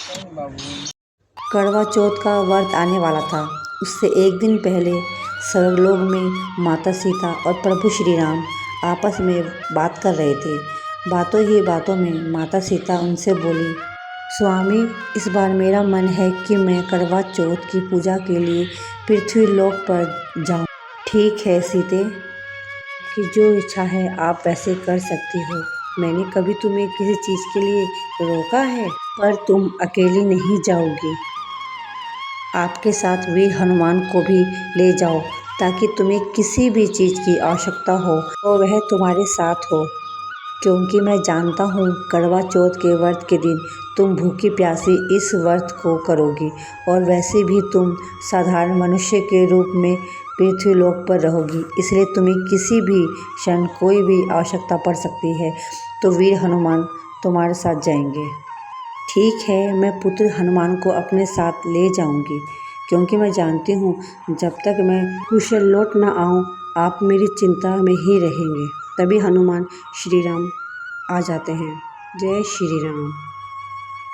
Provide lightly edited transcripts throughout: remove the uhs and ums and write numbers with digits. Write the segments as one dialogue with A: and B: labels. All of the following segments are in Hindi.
A: करवा चौथ का व्रत आने वाला था। उससे एक दिन पहले स्वर्गलोक में माता सीता और प्रभु श्री राम आपस में बात कर रहे थे। बातों ही बातों में माता सीता उनसे बोली, स्वामी, इस बार मेरा मन है कि मैं करवा चौथ की पूजा के लिए पृथ्वी लोक पर जाऊं। ठीक है सीते, कि जो इच्छा है आप वैसे कर सकती हो। मैंने कभी तुम्हें किसी चीज़ के लिए रोका है, पर तुम अकेली नहीं जाओगी। आपके साथ वीर हनुमान को भी ले जाओ, ताकि तुम्हें किसी भी चीज़ की आवश्यकता हो तो वह तुम्हारे साथ हो। क्योंकि मैं जानता हूँ करवा चौथ के व्रत के दिन तुम भूखी प्यासी इस व्रत को करोगी, और वैसे भी तुम साधारण मनुष्य के रूप में पृथ्वी लोक पर रहोगी, इसलिए तुम्हें किसी भी क्षण कोई भी आवश्यकता पड़ सकती है तो वीर हनुमान तुम्हारे साथ जाएंगे। ठीक है, मैं पुत्र हनुमान को अपने साथ ले जाऊंगी, क्योंकि मैं जानती हूँ जब तक मैं कुशल लौट न आऊँ आप मेरी चिंता में ही रहेंगे। तभी हनुमान श्री राम आ जाते हैं। जय श्री राम।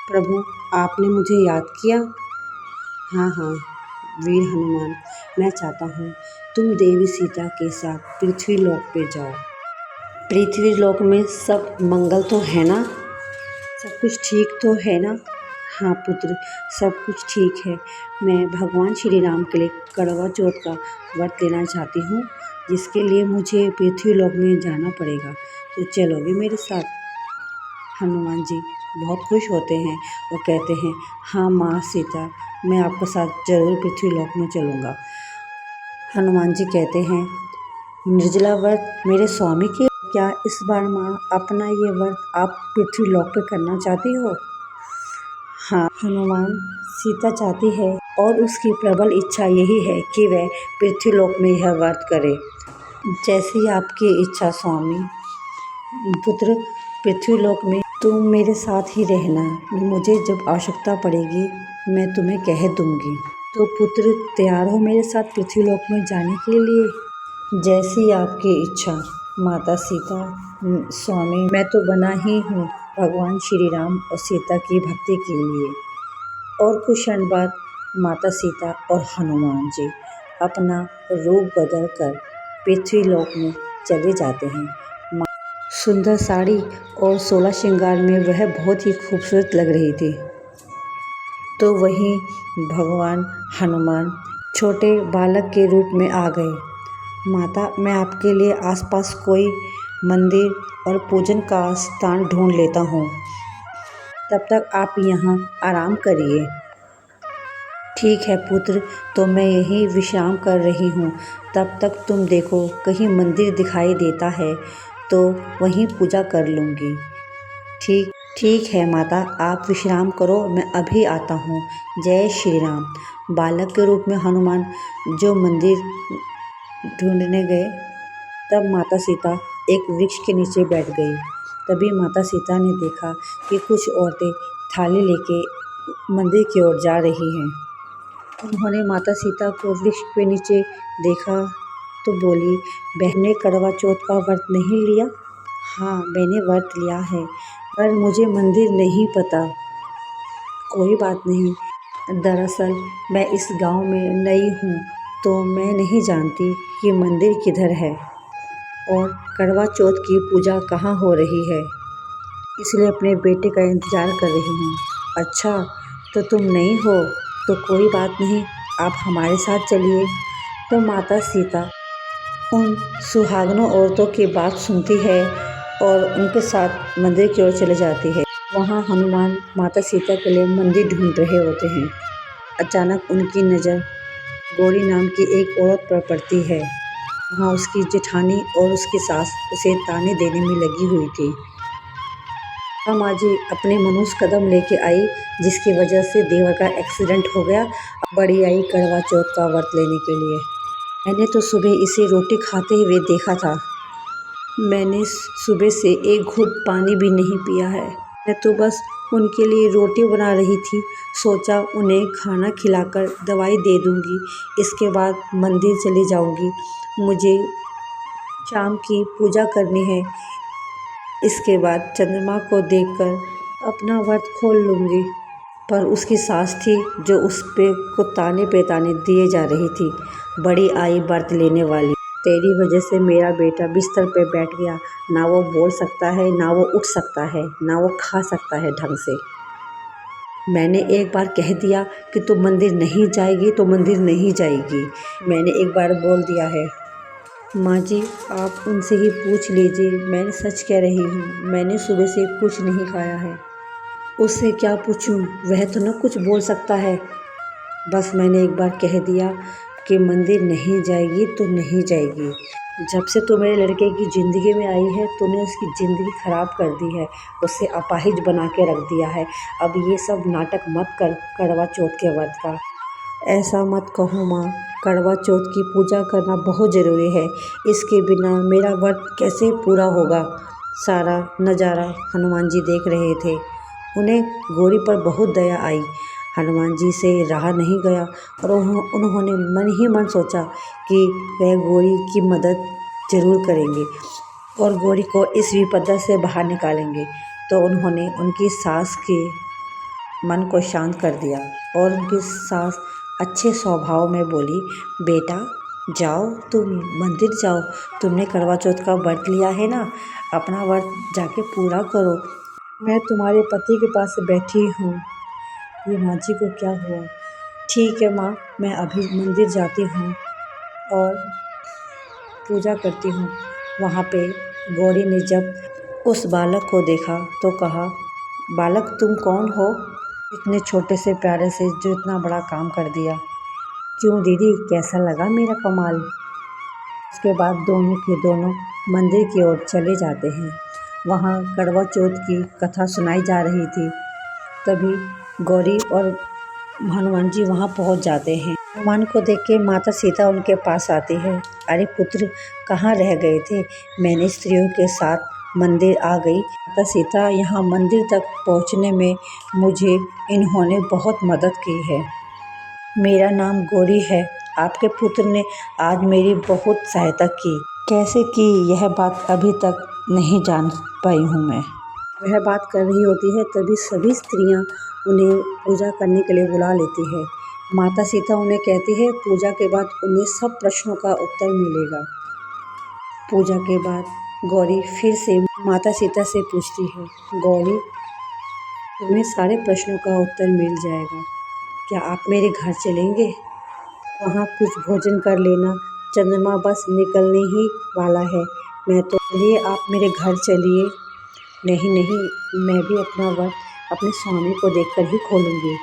A: प्रभु, आपने मुझे याद किया? हाँ, वीर हनुमान, मैं चाहता हूँ तुम देवी सीता के साथ पृथ्वी लोक पे जाओ। पृथ्वी लोक में सब मंगल तो है ना? सब कुछ ठीक तो है ना? हाँ पुत्र, सब कुछ ठीक है। मैं भगवान श्री राम के लिए करवा चौथ का व्रत लेना चाहती हूँ, जिसके लिए मुझे पृथ्वी लोक में जाना पड़ेगा। तो चलोगे मेरे साथ? हनुमान जी बहुत खुश होते हैं और कहते हैं, हाँ माँ सीता, मैं आपके साथ जरूर पृथ्वी लोक में चलूँगा। हनुमान जी कहते हैं, निर्जला व्रत मेरे स्वामी के, क्या इस बार माँ अपना ये व्रत आप पृथ्वी लोक पे करना चाहती हो? हाँ हनुमान, सीता चाहती है और उसकी प्रबल इच्छा यही है कि वह पृथ्वी लोक में यह व्रत करे। जैसी आपकी इच्छा स्वामी। पुत्र, पृथ्वी लोक में तुम मेरे साथ ही रहना, मुझे जब आवश्यकता पड़ेगी मैं तुम्हें कह दूंगी। तो पुत्र, तैयार हो मेरे साथ पृथ्वी लोक में जाने के लिए? जैसी आपकी इच्छा माता सीता। स्वामी, मैं तो बना ही हूँ भगवान श्री राम और सीता की भक्ति के लिए। और कुछ क्षण बाद माता सीता और हनुमान जी अपना रूप बदल कर पृथ्वी लोक में चले जाते हैं। सुंदर साड़ी और 16 श्रृंगार में वह बहुत ही खूबसूरत लग रही थी। तो वहीं भगवान हनुमान छोटे बालक के रूप में आ गए। माता, मैं आपके लिए आसपास कोई मंदिर और पूजन का स्थान ढूंढ लेता हूँ, तब तक आप यहाँ आराम करिए। ठीक है पुत्र, तो मैं यहीं विश्राम कर रही हूँ, तब तक तुम देखो कहीं मंदिर दिखाई देता है तो वहीं पूजा कर लूँगी। ठीक है माता, आप विश्राम करो, मैं अभी आता हूँ। जय श्री राम। बालक के रूप में हनुमान जो मंदिर ढूंढने गए, तब माता सीता एक वृक्ष के नीचे बैठ गई। तभी माता सीता ने देखा कि कुछ औरतें थाली लेके मंदिर की ओर जा रही हैं। उन्होंने माता सीता को वृक्ष के नीचे देखा तो बोली, बहन ने करवा चौथ का व्रत नहीं लिया? हाँ, मैंने व्रत लिया है, पर मुझे मंदिर नहीं पता। कोई बात नहीं, दरअसल मैं इस गांव में नई हूँ, तो मैं नहीं जानती कि मंदिर किधर है और करवा चौथ की पूजा कहाँ हो रही है, इसलिए अपने बेटे का इंतज़ार कर रही हूँ। अच्छा, तो तुम नहीं हो तो कोई बात नहीं, आप हमारे साथ चलिए। तो माता सीता उन सुहागनों औरतों की बात सुनती है और उनके साथ मंदिर की ओर चले जाती है। वहाँ हनुमान माता सीता के लिए मंदिर ढूंढ रहे होते हैं। अचानक उनकी नज़र गौरी नाम की एक औरत पर पड़ती है। वहाँ उसकी जेठानी और उसकी सास उसे ताने देने में लगी हुई थी। माँ जी अपने मनुष्य कदम लेके आई, जिसकी वजह से देवर का एक्सीडेंट हो गया। बड़ी आई करवा चौथ का व्रत लेने के लिए। मैंने तो सुबह इसे रोटी खाते हुए देखा था। मैंने सुबह से एक घूंट पानी भी नहीं पिया है। मैं तो बस उनके लिए रोटी बना रही थी, सोचा उन्हें खाना खिलाकर दवाई दे दूंगी, इसके बाद मंदिर चली जाऊंगी। मुझे शाम की पूजा करनी है, इसके बाद चंद्रमा को देखकर अपना व्रत खोल लूँगी। पर उसकी सास थी जो उस पे को ताने पे ताने दिए जा रही थी। बड़ी आई व्रत लेने वाली, तेरी वजह से मेरा बेटा बिस्तर पे बैठ गया, ना वो बोल सकता है, ना वो उठ सकता है, ना वो खा सकता है ढंग से। मैंने एक बार कह दिया कि तू मंदिर नहीं जाएगी तो मंदिर नहीं जाएगी। मैंने एक बार बोल दिया है। माँ जी, आप उनसे ही पूछ लीजिए, मैं सच कह रही हूँ, मैंने सुबह से कुछ नहीं खाया है। उससे क्या पूछूं, वह तो न कुछ बोल सकता है। बस मैंने एक बार कह दिया कि मंदिर नहीं जाएगी तो नहीं जाएगी। जब से तू मेरे लड़के की ज़िंदगी में आई है, तूने उसकी ज़िंदगी ख़राब कर दी है, उसे अपाहिज बना के रख दिया है। अब ये सब नाटक मत कर करवा चौथ के व्रत का। ऐसा मत कहो माँ, करवा चौथ की पूजा करना बहुत ज़रूरी है, इसके बिना मेरा व्रत कैसे पूरा होगा। सारा नज़ारा हनुमान जी देख रहे थे। उन्हें गौरी पर बहुत दया आई। हनुमान जी से रहा नहीं गया और उन्होंने मन ही मन सोचा कि वह गौरी की मदद ज़रूर करेंगे और गौरी को इस विपदा से बाहर निकालेंगे। तो उन्होंने उनकी सास के मन को शांत कर दिया और उनकी सास अच्छे स्वभाव में बोली, बेटा जाओ, तुम मंदिर जाओ, तुमने करवा चौथ का व्रत लिया है ना, अपना व्रत जाके पूरा करो। मैं तुम्हारे पति के पास बैठी हूँ। ये माँ जी को क्या हुआ? ठीक है माँ, मैं अभी मंदिर जाती हूँ और पूजा करती हूँ। वहाँ पे गौरी ने जब उस बालक को देखा तो कहा, बालक तुम कौन हो, इतने छोटे से प्यारे से जो इतना बड़ा काम कर दिया। क्यों दीदी, कैसा लगा मेरा कमाल? उसके बाद दोनों के दोनों मंदिर की ओर चले जाते हैं। वहाँ करवा चौथ की कथा सुनाई जा रही थी। तभी गौरी और हनुमान जी वहाँ पहुँच जाते हैं। हनुमान को देख के माता सीता उनके पास आती है। अरे पुत्र, कहाँ रह गए थे? मैंने स्त्रियों के साथ मंदिर आ गई। माता सीता, यहाँ मंदिर तक पहुँचने में मुझे इन्होंने बहुत मदद की है। मेरा नाम गौरी है। आपके पुत्र ने आज मेरी बहुत सहायता की। कैसे की, यह बात अभी तक नहीं जान पाई हूँ मैं। वह बात कर रही होती है, तभी सभी स्त्रियाँ उन्हें पूजा करने के लिए बुला लेती है। माता सीता उन्हें कहती है, पूजा के बाद उन्हें सब प्रश्नों का उत्तर मिलेगा। पूजा के बाद गौरी फिर से माता सीता से पूछती है, गौरी तुम्हें सारे प्रश्नों का उत्तर मिल जाएगा, क्या आप मेरे घर चलेंगे? वहाँ कुछ भोजन कर लेना, चंद्रमा बस निकलने ही वाला है। मैं तो चलिए, आप मेरे घर चलिए। नहीं नहीं, मैं भी अपना व्रत अपने स्वामी को देखकर ही खोलूँगी।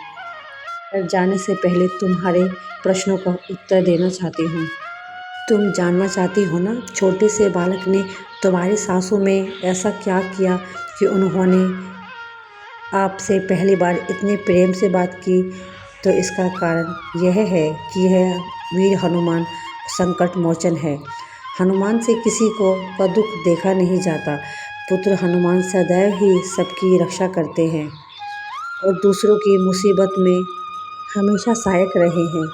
A: पर जाने से पहले तुम्हारे प्रश्नों का उत्तर देना चाहती हूँ। तुम जानना चाहती हो ना, छोटे से बालक ने तुम्हारी सासू में ऐसा क्या किया कि उन्होंने आपसे पहली बार इतने प्रेम से बात की? तो इसका कारण यह है कि यह वीर हनुमान संकट मोचन है। हनुमान से किसी को का दुख देखा नहीं जाता। पुत्र हनुमान सदैव ही सबकी रक्षा करते हैं और दूसरों की मुसीबत में हमेशा सहायक रहे हैं।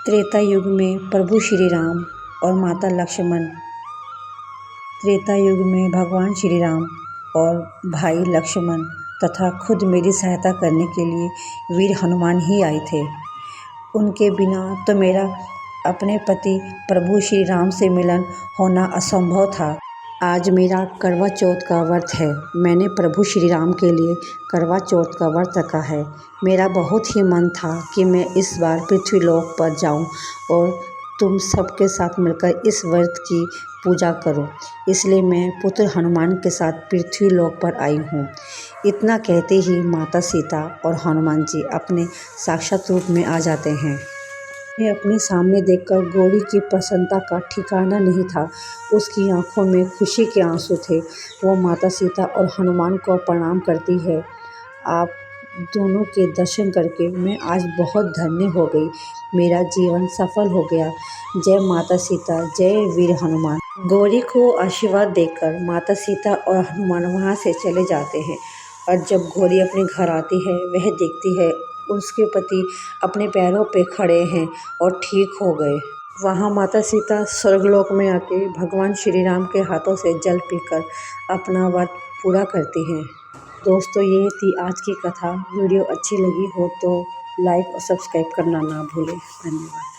A: त्रेता युग में प्रभु श्री राम और माता लक्ष्मण, त्रेता युग में भगवान श्री राम और भाई लक्ष्मण तथा खुद मेरी सहायता करने के लिए वीर हनुमान ही आए थे। उनके बिना तो मेरा अपने पति प्रभु श्री राम से मिलन होना असंभव था। आज मेरा करवा चौथ का व्रत है। मैंने प्रभु श्री राम के लिए करवा चौथ का व्रत रखा है। मेरा बहुत ही मन था कि मैं इस बार पृथ्वीलोक पर जाऊं और तुम सबके साथ मिलकर इस व्रत की पूजा करो, इसलिए मैं पुत्र हनुमान के साथ पृथ्वीलोक पर आई हूँ। इतना कहते ही माता सीता और हनुमान जी अपने साक्षात रूप में आ जाते हैं। मैं अपने सामने देखकर गौरी की प्रसन्नता का ठिकाना नहीं था। उसकी आंखों में खुशी के आंसू थे। वो माता सीता और हनुमान को प्रणाम करती है। आप दोनों के दर्शन करके मैं आज बहुत धन्य हो गई। मेरा जीवन सफल हो गया। जय माता सीता, जय वीर हनुमान। गौरी को आशीर्वाद देकर माता सीता और हनुमान वहाँ से चले जाते हैं और जब गौरी अपने घर आती है, वह देखती है उसके पति अपने पैरों पे खड़े हैं और ठीक हो गए। वहाँ माता सीता स्वर्गलोक में आके भगवान श्री राम के हाथों से जल पीकर अपना व्रत पूरा करती हैं। दोस्तों ये थी आज की कथा। वीडियो अच्छी लगी हो तो लाइक और सब्सक्राइब करना ना भूलें। धन्यवाद।